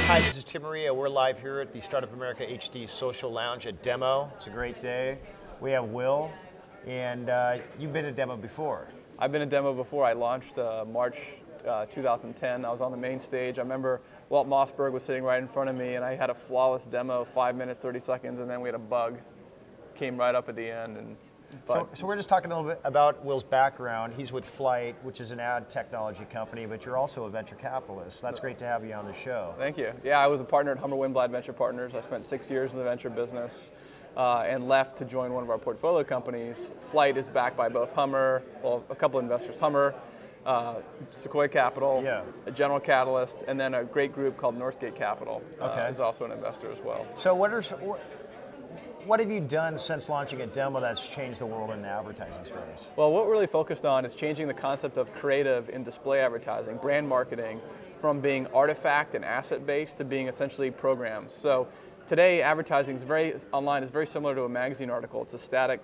Hi, this is Tim Maria. We're live here at the Startup America HD Social Lounge at Demo. It's a great day. We have Will, and you've been at Demo before. I've been at Demo before. I launched March 2010. I was on the main stage. I remember Walt Mossberg was sitting right in front of me, and I had a flawless demo, 5 minutes, 30 seconds, and then we had a bug. Came right up at the end. So we're just talking a little bit about Will's background. He's with Flite, which is an ad technology company, but you're also a venture capitalist. That's great to have you on the show. Thank you. Yeah, I was a partner at Hummer Winblad Venture Partners. I spent 6 years in the venture business and left to join one of our portfolio companies. Flite is backed by both Hummer, well, a couple of investors, Hummer, Sequoia Capital, a General Catalyst, and then a great group called Northgate Capital is also an investor as well. So what have you done since launching a Demo that's changed the world in the advertising space? Well, what we're really focused on is changing the concept of creative in display advertising, brand marketing, from being artifact and asset-based to being essentially programs. So today, advertising online is very similar to a magazine article. It's a static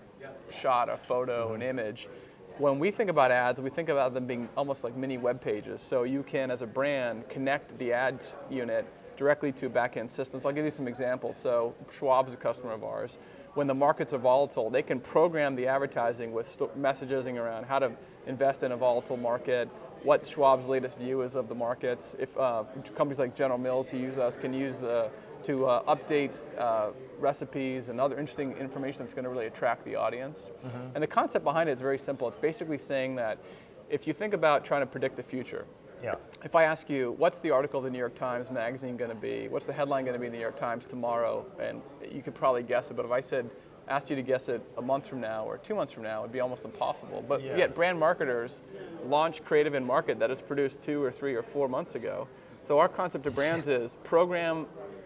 shot, a photo, an image. When we think about ads, we think about them being almost like mini web pages. So you can, as a brand, connect the ads unit directly to back-end systems. I'll give you some examples. So Schwab is a customer of ours. When the markets are volatile, they can program the advertising with messaging around how to invest in a volatile market, what Schwab's latest view is of the markets. If companies like General Mills who use us can use to update recipes and other interesting information that's going to really attract the audience. And the concept behind it is very simple. It's basically saying that if you think about trying to predict the future, if I ask you, what's the article of the New York Times Magazine going to be? What's the headline going to be in the New York Times tomorrow? And you could probably guess it, but if I asked you to guess it a month from now or 2 months from now, it'd be almost impossible. But yet brand marketers launch creative in market that is produced 2 or 3 or 4 months ago. So our concept of brands is program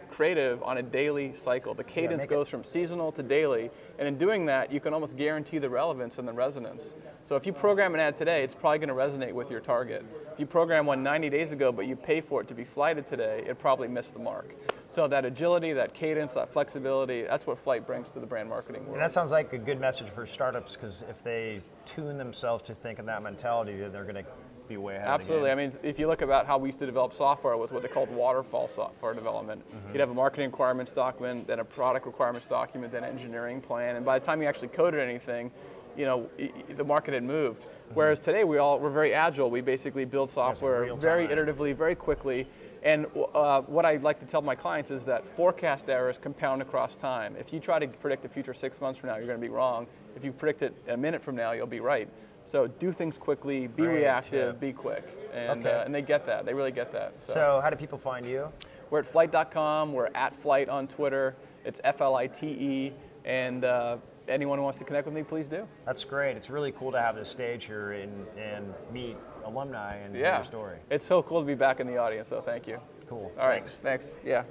creative on a daily cycle. The cadence goes from seasonal to daily, and in doing that, you can almost guarantee the relevance and the resonance. So if you program an ad today, it's probably going to resonate with your target. If you program one 90 days ago, but you pay for it to be flighted today, it probably missed the mark. So that agility, that cadence, that flexibility, that's what Flite brings to the brand marketing world. And that sounds like a good message for startups, because if they tune themselves to think in that mentality, they're going to be way ahead Absolutely. of the game. I mean, if you look about how we used to develop software with what they called waterfall software development. You'd have a marketing requirements document, then a product requirements document, then an engineering plan, and by the time you actually coded anything, you know, the market had moved. Whereas today we're very agile. We basically build software very iteratively, very quickly. And what I like to tell my clients is that forecast errors compound across time. If you try to predict the future 6 months from now, you're going to be wrong. If you predict it a minute from now, you'll be right. So do things quickly, be reactive, be quick. And, and they get that. They really get that. So how do people find you? We're at Flite.com. We're at Flite on Twitter. It's Flite. And anyone who wants to connect with me, please do. That's great. It's really cool to have this stage here and meet alumni and hear your story. It's so cool to be back in the audience, so thank you. Cool. All right. Thanks. Yeah.